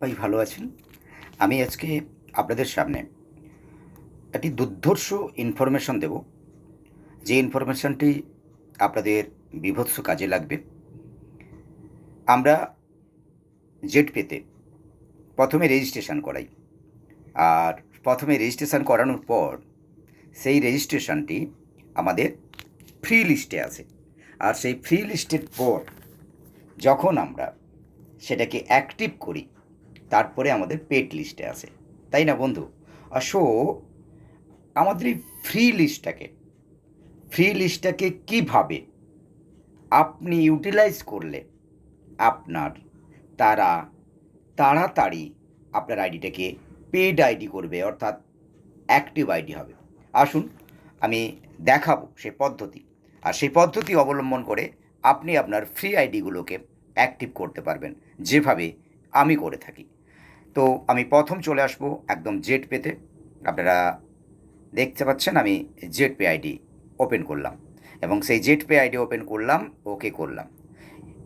ভাই ভালো আছেন? আমি আজকে আপনাদের সামনে একটি দুর্ধর্ষ ইনফরমেশন দেব। যে ইনফরমেশনটি আপনাদের বীভৎস কাজে লাগবে। আমরা জেট পেতে প্রথমে রেজিস্ট্রেশন করাই। আর প্রথমে রেজিস্ট্রেশন করানোর পর সেই রেজিস্ট্রেশনটি আমাদের ফ্রি লিস্টে আসে। আর সেই ফ্রি লিস্টের পর যখন আমরা সেটাকে অ্যাক্টিভ করি, তারপরে আমাদের পেড লিস্টে আসে। তাই না বন্ধু? সো আমাদের এই ফ্রি লিস্টটাকে কীভাবে আপনি ইউটিলাইজ করলে আপনার তারা তাড়াতাড়ি আপনার আইডিটাকে পেড আইডি করবে, অর্থাৎ অ্যাক্টিভ আইডি হবে। আসুন আমি দেখাবো সেই পদ্ধতি। আর সেই পদ্ধতি অবলম্বন করে আপনি আপনার ফ্রি আইডিগুলোকে অ্যাক্টিভ করতে পারবেন, যেভাবে আমি করে থাকি। তো আমি প্রথম চলে আসবো একদম জেট পেতে। আপনারা দেখতে পাচ্ছেন আমি জেট পে আইডি ওপেন করলাম এবং সেই জেট পে আইডি ওপেন করলাম, ওকে করলাম।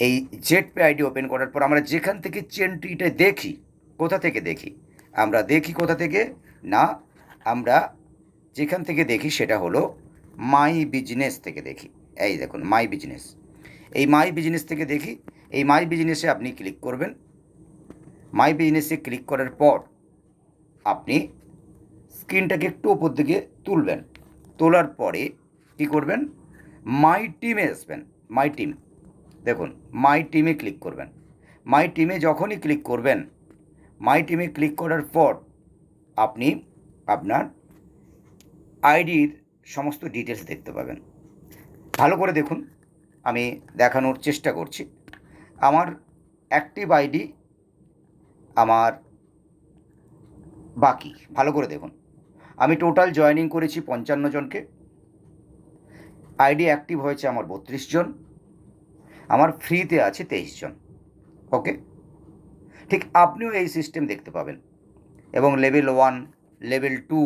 এই জেট পে আইডি ওপেন করার পর আমরা যেখান থেকে চেনটিটা দেখি, কোথা থেকে দেখি? আমরা দেখি কোথা থেকে? না, আমরা যেখান থেকে দেখি সেটা হলো মাই বিজনেস থেকে দেখি। এই দেখুন মাই বিজনেস। এই মাই বিজনেস থেকে দেখি। এই মাই বিজনেসে আপনি ক্লিক করবেন। মাই বিজনেসে ক্লিক করার পর আপনি স্ক্রিনটাকে একটু ওপর দিকে তুলবেন। তোলার পরে কী করবেন? মাই টিমে আসবেন। মাই টিম, দেখুন মাই টিমে ক্লিক করবেন। মাই টিমে যখনই ক্লিক করবেন, মাই টিমে ক্লিক করার পর আপনি আপনার আইডির সমস্ত ডিটেলস দেখতে পাবেন। ভালো করে দেখুন, আমি দেখানোর চেষ্টা করছি। আমার অ্যাক্টিভ আইডি আমার বাকি, ভালো করে দেখুন। আমি টোটাল জয়েনিং করেছি 55 জনকে। আইডি অ্যাক্টিভ হয়েছে আমার 32 জন। আমার ফ্রিতে আছে 23 জন। ওকে, ঠিক আপনিও এই সিস্টেম দেখতে পাবেন। এবং লেভেল 1, লেভেল 2,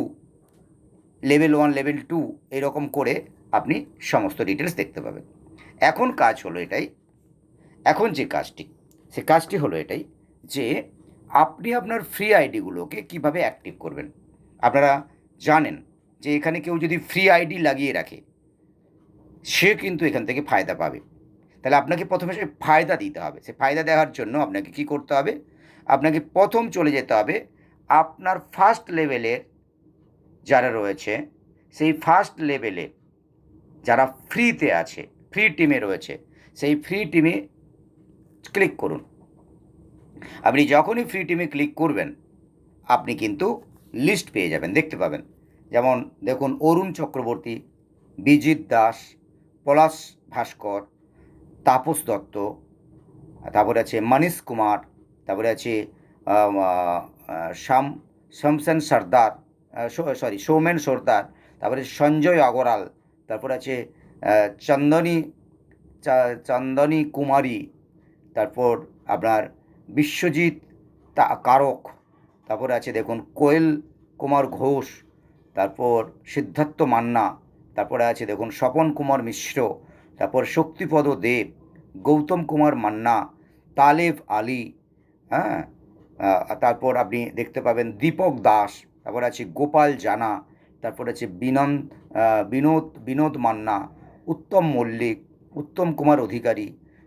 লেভেল 1, লেভেল 2 এরকম করে আপনি সমস্ত ডিটেলস দেখতে পাবেন। এখন কাজ হলো এটাই, এখন যে কাজটি, সে কাজটি হলো এটাই যে আপনি আপনার ফ্রি আইডিগুলোকে কীভাবে অ্যাক্টিভ করবেন। আপনারা জানেন যে এখানে কেউ যদি ফ্রি আইডি লাগিয়ে রাখে, সে কিন্তু এখান থেকে ফায়দা পাবে। তাহলে আপনাকে প্রথমে সে ফায়দা দিতে হবে। সে ফায়দা দেওয়ার জন্য আপনাকে কী করতে হবে? আপনাকে প্রথম চলে যেতে হবে আপনার ফার্স্ট লেভেলের যারা রয়েছে, সেই ফার্স্ট লেভেলে যারা ফ্রিতে আছে, ফ্রি টিমে রয়েছে, সেই ফ্রি টিমে ক্লিক করুন। আপনি যখনই ফ্রি টিমে ক্লিক করবেন, আপনি কিন্তু লিস্ট পেয়ে যাবেন, দেখতে পাবেন। যেমন দেখুন, অরুণ চক্রবর্তী, বিজিত দাস, পলাশ ভাস্কর, তাপস দত্ত, তারপরে আছে মনীশ কুমার, তারপরে আছে শামসেন সর্দার, সৌমেন সর্দার, তারপরে সঞ্জয় আগরওয়াল, তারপর আছে চন্দনী চন্দনী কুমারী, তারপর আপনার বিশ্বজিৎ কারক, তারপরে আছে দেখুন কোয়েল কুমার ঘোষ, তারপর সিদ্ধার্থ মান্না, তারপরে আছে দেখুন স্বপন কুমার মিশ্র, তারপর শক্তিপদ দেব, গৌতম কুমার মান্না, তালেব আলী, হ্যাঁ, তারপর আপনি দেখতে পাবেন দীপক দাস, তারপর আছে গোপাল জানা, তারপর আছে বিনোদ মান্না, উত্তম মল্লিক, উত্তম কুমার অধিকারী,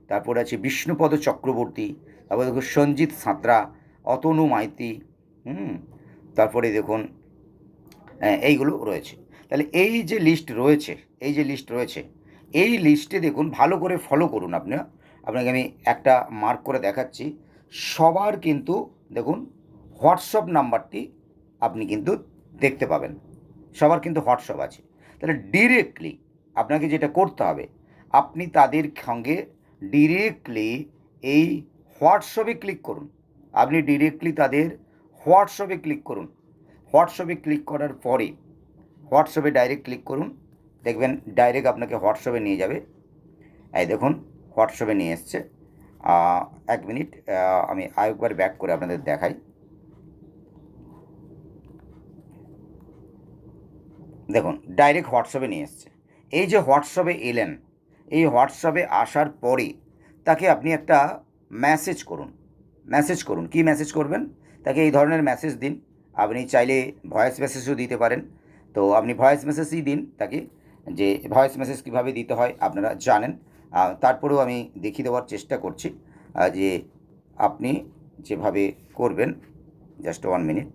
তারপর আছে বিষ্ণুপদ চক্রবর্তী, তারপরে দেখুন সঞ্জিত সাঁতরা, অতনু মাইতি, তারপরে দেখুন এইগুলো রয়েছে। তাহলে এই যে লিস্ট রয়েছে, এই লিস্টে দেখুন ভালো করে ফলো করুন। আপনাকে আমি একটা মার্ক করে দেখাচ্ছি। সবার কিন্তু দেখুন হোয়াটসঅ্যাপ নাম্বারটি আপনি কিন্তু দেখতে পাবেন, সবার কিন্তু হোয়াটসঅ্যাপ আছে। তাহলে ডিরেক্টলি আপনাকে যেটা করতে হবে, আপনি তাদের সঙ্গে ডিরেক্টলি এই হোয়াটসঅ্যাপে ক্লিক করুন। আপনি ডিরেক্টলি তাদের হোয়াটসঅ্যাপে ক্লিক করুন। হোয়াটসঅ্যাপে ক্লিক করার পরে হোয়াটসঅ্যাপে ডাইরেক্ট ক্লিক করুন, দেখবেন ডাইরেক্ট আপনাকে হোয়াটসঅ্যাপে নিয়ে যাবে। এই দেখুন হোয়াটসঅ্যাপে নিয়ে এসছে। 1 মিনিট, আমি আরেকবার ব্যাক করে আপনাদের দেখাই। দেখুন ডাইরেক্ট হোয়াটসঅ্যাপে নিয়ে এসছে। এই যে হোয়াটসঅ্যাপে এলেন, এই হোয়াটসঅ্যাপে আসার পরে তাকে আপনি একটা মেসেজ করুন। মেসেজ করুন। কী মেসেজ করবেন? তাকে এই ধরনের মেসেজ দিন। আপনি চাইলে ভয়েস মেসেজও দিতে পারেন। তো আপনি ভয়েস মেসেজই দিন তাকে, যে ভয়েস মেসেজ কীভাবে দিতে হয় আপনারা জানেন। তারপরেও আমি দেখিয়ে দেওয়ার চেষ্টা করছি যে আপনি যেভাবে করবেন। Just 1 minute.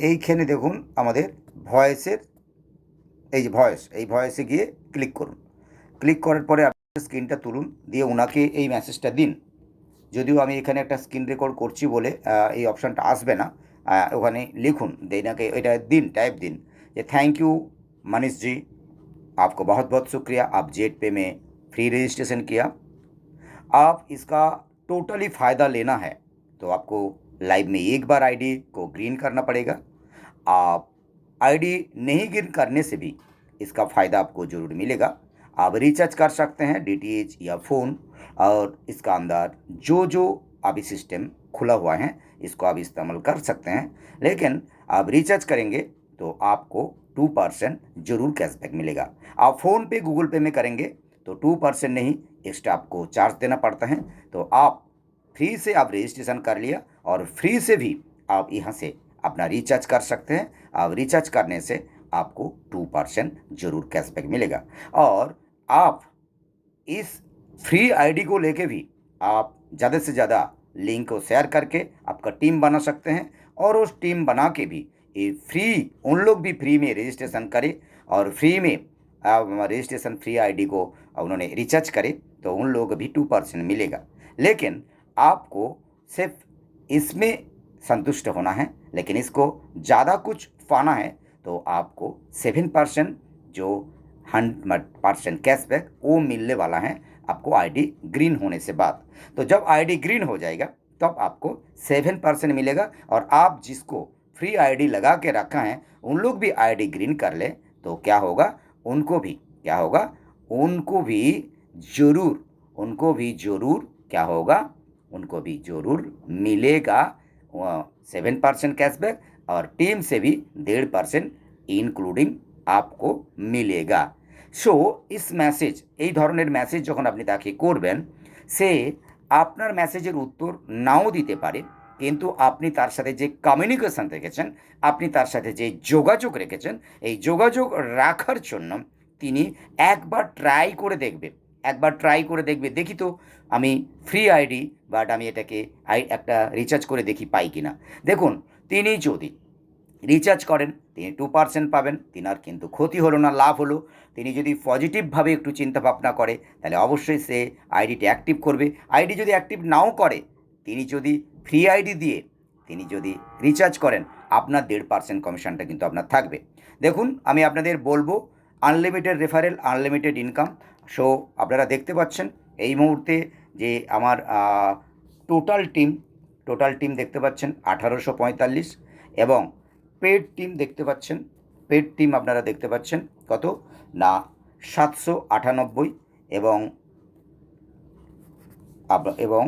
এইখানে দেখুন আমাদের ভয়েসের এই যে ভয়েস, এই ভয়েসে গিয়ে ক্লিক করুন। ক্লিক করার পরে আপনার স্ক্রিনটা তুলুন, দিয়ে ওনাকে এই মেসেজটা দিন। যদিও আমি এখানে একটা স্ক্রিন রেকর্ড করছি বলে এই অপশানটা আসবে না। ওখানে লিখুন, এনাকে এটা দিন, টাইপ দিন যে थैंक यू मनीष जी, आपको बहुत बहुत शुक्रिया, आप जेट पे में फ्री रजिस्ट्रेशन किया। आप इसका टोटली फ़ायदा लेना है तो आपको लाइव में एक बार आईडी को ग्रीन करना पड़ेगा। आप आईडी नहीं ग्रीन करने से भी इसका फ़ायदा आपको ज़रूर मिलेगा। आप रिचार्ज कर सकते हैं डीटीएच या फ़ोन, और इसका अंदर जो अभी सिस्टम खुला हुआ है इसको आप इस्तेमाल कर सकते हैं। लेकिन आप रिचार्ज करेंगे तो आपको 2% ज़रूर कैशबैक मिलेगा। आप फ़ोन पे गूगल पे में करेंगे तो 2% नहीं, एक्स्ट्रा आपको चार्ज देना पड़ता है। तो आप फ्री से आप रजिस्ट्रेशन कर लिया और फ्री से भी आप यहाँ से अपना रिचार्ज कर सकते हैं। आप रिचार्ज करने से आपको 2% ज़रूर कैशबैक मिलेगा। और आप इस फ्री आईडी को लेके भी आप ज़्यादा से ज़्यादा लिंक को शेयर करके आपका टीम बना सकते हैं, और उस टीम बना के भी ये फ्री, उन लोग भी फ्री में रजिस्ट्रेशन करें और फ्री में रजिस्ट्रेशन फ्री आईडी को उन्होंने रिचार्ज करे तो उन लोगों को भी 2% मिलेगा। लेकिन आपको सिर्फ इसमें संतुष्ट होना है, लेकिन इसको ज़्यादा कुछ पाना है तो आपको 7% जो 100% कैशबैक वो मिलने वाला है आपको आईडी ग्रीन होने से बाद। तो जब आईडी ग्रीन हो जाएगा तब आपको 7% मिलेगा, और आप जिसको फ्री आईडी लगा के रखा है उन लोग भी आईडी ग्रीन कर ले तो क्या होगा, उनको भी क्या होगा, उनको भी ज़रूर क्या होगा, उनको भी ज़रूर मिलेगा 7% कैशबैक, और टीम से भी 1.5% ইনক্লুডিং आपको मिलेगा। সো ইস মেসেজ, এই ধরনের মেসেজ যখন আপনি তাকে করবেন, সে আপনার মেসেজের উত্তর নাও দিতে পারে, কিন্তু আপনি তার সাথে যে কমিউনিকেশন রেখেছেন, আপনি তার সাথে যে যোগাযোগ রেখেছেন, এই যোগাযোগ রাখার জন্য তিনি একবার ট্রাই করে দেখবে, দেখি তো আমি ফ্রি আইডি, বাট আমি এটাকে একটা রিচার্জ করে দেখি পাই কি না। দেখুন, তিনি যদি রিচার্জ করেন তিনি 2% পাবেন, তিনার কিন্তু ক্ষতি হলো না, লাভ হলো। তিনি যদি পজিটিভভাবে একটু চিন্তাভাবনা করে তাহলে অবশ্যই সে আইডিটি অ্যাক্টিভ করবে। আইডি যদি অ্যাক্টিভ নাও করে, তিনি যদি ফ্রি আইডি দিয়ে তিনি যদি রিচার্জ করেন, আপনার 1.5% কমিশনটা কিন্তু আপনার থাকবে। দেখুন, আমি আপনাদের বলবো unlimited referral, unlimited income. So আপনারা দেখতে পাচ্ছেন এই মুহূর্তে যে আমার টোটাল টিম দেখতে পাচ্ছেন 1845, এবং পেড টিম দেখতে পাচ্ছেন, পেড টিম আপনারা দেখতে পাচ্ছেন কত না 798, এবং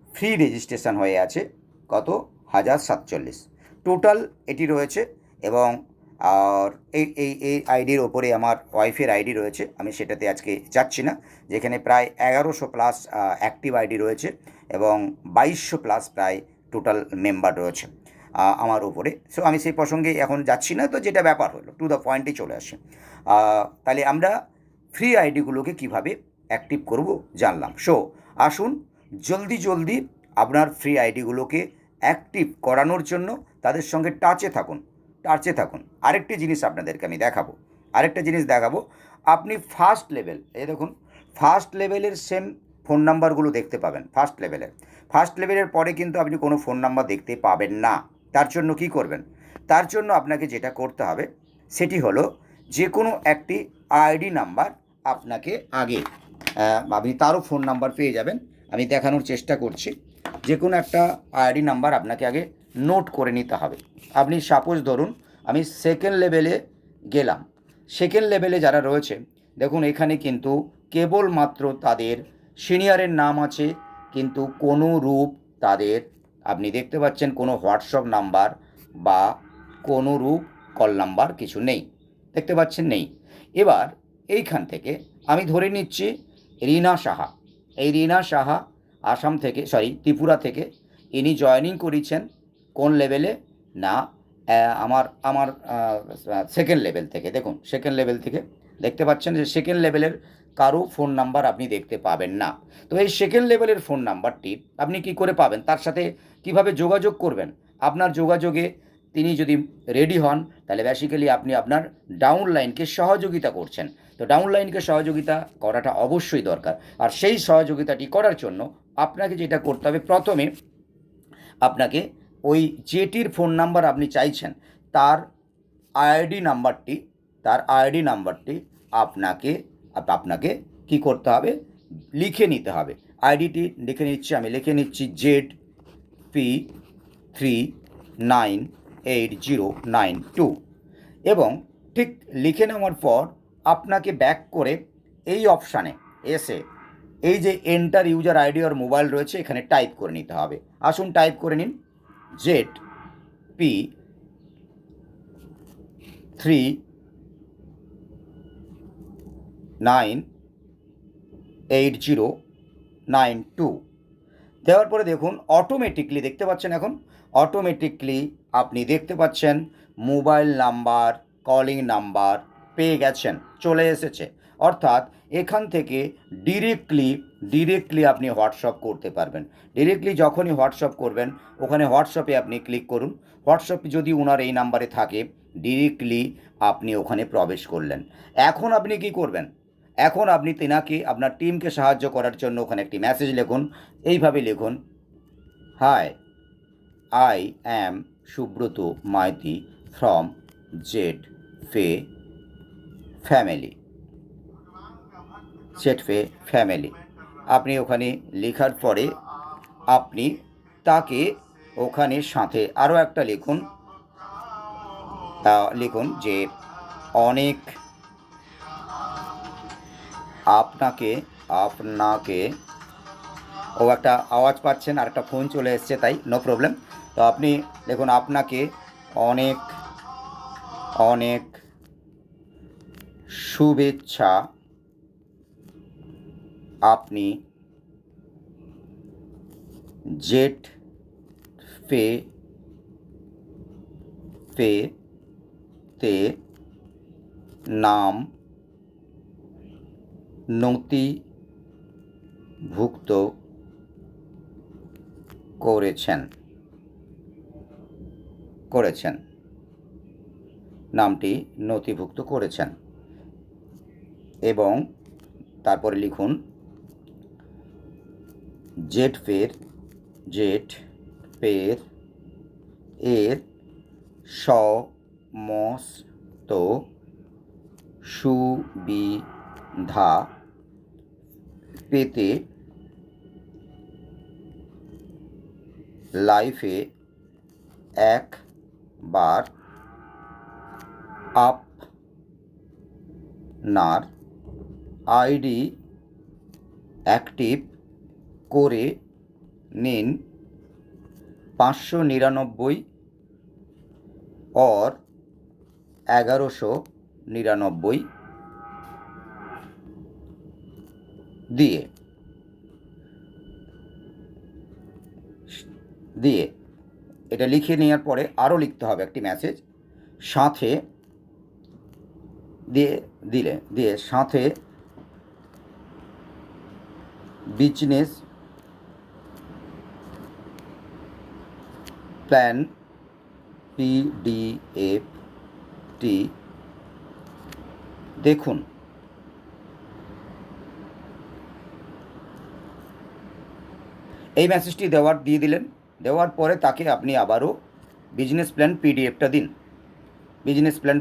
ফ্রি রেজিস্ট্রেশন হয়ে আছে কত 1047 টোটাল এটি রয়েছে। এবং আর এই আইডির ওপরে আমার ওয়াইফের আইডি রয়েছে, আমি সেটাতে আজকে যাচ্ছি না, যেখানে প্রায় 1100 প্লাস অ্যাক্টিভ আইডি রয়েছে এবং 2200 প্লাস প্রায় টোটাল মেম্বার রয়েছে আমার ওপরে। সো আমি সেই প্রসঙ্গে এখন যাচ্ছি না, তো যেটা ব্যাপার হলো টু দ্য পয়েন্টে চলে আসে। তাহলে আমরা ফ্রি আইডিগুলোকে কীভাবে অ্যাক্টিভ করব জানলাম। সো আসুন জলদি আপনার ফ্রি আইডিগুলোকে অ্যাক্টিভ করানোর জন্য তাদের সঙ্গে টাচে থাকুন। আরেকটি জিনিস আপনাদেরকে আমি দেখাবো, আপনি ফার্স্ট লেভেল, এই দেখুন ফার্স্ট লেভেলের সেম ফোন নাম্বারগুলো দেখতে পাবেন। ফার্স্ট লেভেলের পরে কিন্তু আপনি কোনো ফোন নাম্বার দেখতে পাবেন না। তার জন্য কি করবেন? তার জন্য আপনাকে যেটা করতে হবে সেটি হলো যে কোনো একটি আইডি নাম্বার আপনাকে আগে, আপনি তারও ফোন নাম্বার পেয়ে যাবেন, আমি দেখানোর চেষ্টা করছি। যে কোনো একটা আইডি নাম্বার আপনাকে আগে নোট করে নিতে হবে। আপনি সাপোজ ধরুন আমি সেকেন্ড লেভেলে গেলাম, সেকেন্ড লেভেলে যারা রয়েছে দেখুন এখানে কিন্তু কেবলমাত্র তাদের সিনিয়রের নাম আছে, কিন্তু কোনো রূপ তাদের আপনি দেখতে পাচ্ছেন কোনো হোয়াটসঅ্যাপ নাম্বার বা কোনো রূপ কল নাম্বার কিছু নেই, দেখতে পাচ্ছেন নেই। এবার এইখান থেকে আমি ধরে নিচ্ছি রিনা সাহা। এই রিনা সাহা আসাম থেকে, ত্রিপুরা থেকে। ইনি জয়েনিং করেছেন কোন লেভেলে? না আমার আমার সেকেন্ড লেভেল থেকে। দেখুন সেকেন্ড লেভেল থেকে দেখতে পাচ্ছেন যে সেকেন্ড লেভেলের কারো ফোন নাম্বার আপনি দেখতে পাবেন না। তো এই সেকেন্ড লেভেলের ফোন নাম্বারটি আপনি কি করে পাবেন? তার সাথে কিভাবে যোগাযোগ করবেন? আপনার যোগাযোগে তিনি যদি রেডি হন তাহলে বেসিক্যালি আপনি আপনার ডাউনলাইনকে সহযোগিতা করছেন। তো ডাউনলাইনকে সহযোগিতা করাটা অবশ্যই দরকার। আর সেই সহযোগিতাটি করার জন্য আপনাকে যেটা করতে হবে, প্রথমে আপনাকে ওই যেটির ফোন নাম্বার আপনি চাইছেন তার আইডি নাম্বারটি আপনাকে কি করতে হবে? লিখে নিতে হবে। আইডিটি লিখে নিচ্ছি ZP398092। এবং ঠিক লিখে নেওয়ার পর আপনাকে ব্যাক করে এই অপশানে এসে এই যে এন্টার ইউজার আইডি আর মোবাইল রয়েছে এখানে টাইপ করে নিতে হবে। আসুন টাইপ করে নিন ZP398092। দেওয়ার পরে দেখুন অটোমেটিকলি দেখতে পাচ্ছেন, এখন অটোমেটিকলি আপনি দেখতে পাচ্ছেন মোবাইল নাম্বার, কলিং নাম্বার পেয়ে গেছেন, চলে এসেছে। অর্থাৎ এখান থেকে ডিরেক্টলি আপনি হোয়াটসঅ্যাপ করতে পারবেন। ডিরেক্টলি যখনই হোয়াটসঅ্যাপ করবেন ওখানে হোয়াটসঅ্যাপে আপনি ক্লিক করুন। হোয়াটসঅ্যাপে যদি ওনার এই নাম্বারে থাকে ডিরেক্টলি আপনি ওখানে প্রবেশ করলেন। এখন আপনি কি করবেন? এখন আপনি তেনাকে, আপনার টিমকে সাহায্য করার জন্য ওখানে একটি মেসেজ লিখুন। এইভাবে লিখুন, hi, I am Subrata Maiti from জেডফে ফ্যামিলি। আপনি ওখানে লেখার পরে আপনি তাকে ওখানে সাথে আরও একটা লিখুন যে অনেক আপনাকে ও একটা আওয়াজ পাচ্ছেন আর একটা ফোন চলে এসছে, তাই নো প্রবলেম। তো আপনি দেখুন আপনাকে অনেক অনেক শুভেচ্ছা, আপনি জেডফে নাম নথিভুক্ত করেছেন নামটি নথিভুক্ত করেছেন। এবং তারপরে লিখুন জেডফের এর সমস্ত সুবিধা পেতে লাইফে একবার আপনার আইডি অ্যাক্টিভ করে নিন। 599 और 1199 দিয়ে এটা লিখে নেওয়ার পরে আরও লিখতে হবে একটি মেসেজ সাথে দিয়ে সাথে বিজনেস প্ল্যান পিডিএফটি দেখুন। এই মেসেজটি দিয়ে দিলেন। দেওয়ার পরে তাকে আপনি আবারও বিজনেস প্ল্যান পিডিএফটা দিন। বিজনেস প্ল্যান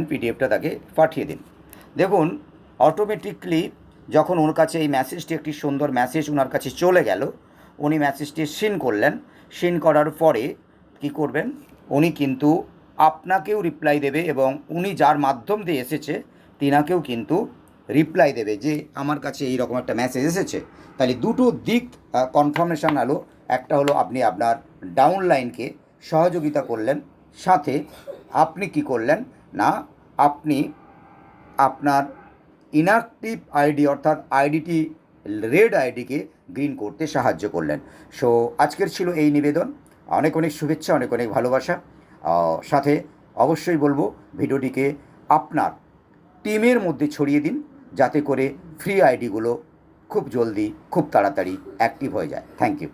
পিডিএফটা তাকে পাঠিয়ে দিন। দেখুন অটোমেটিকলি যখন ওর কাছে এই মেসেজটি, একটি সুন্দর মেসেজ ওনার কাছে চলে গেল, উনি মেসেজটি সিন করলেন। সিন করার পরে কি করবেন? উনি কিন্তু আপনাকেও রিপ্লাই দেবে এবং উনি যার মাধ্যম দিয়ে এসেছে তিনাকেও কিন্তু রিপ্লাই দেবে যে আমার কাছে এই রকম একটা মেসেজ এসেছে। তাহলে দুটো দিক কনফার্মেশন হলো। একটা হলো আপনি আপনার ডাউনলাইনকে সহযোগিতা করলেন, সাথে আপনি কি করলেন না আপনি আপনার ইনঅ্যাক্টিভ আইডি অর্থাৎ আইডিটি রেড আইডিকে গ্রিন করতে সাহায্য করলেন। সো আজকের ছিল এই নিবেদন। অনেক অনেক শুভেচ্ছা, অনেক অনেক ভালোবাসা। সাথে অবশ্যই বলবো ভিডিওটিকে আপনার টিমের মধ্যে ছড়িয়ে দিন, যাতে করে ফ্রি আইডিগুলো খুব জলদি, খুব তাড়াতাড়ি অ্যাক্টিভ হয়ে যায়। Thank you.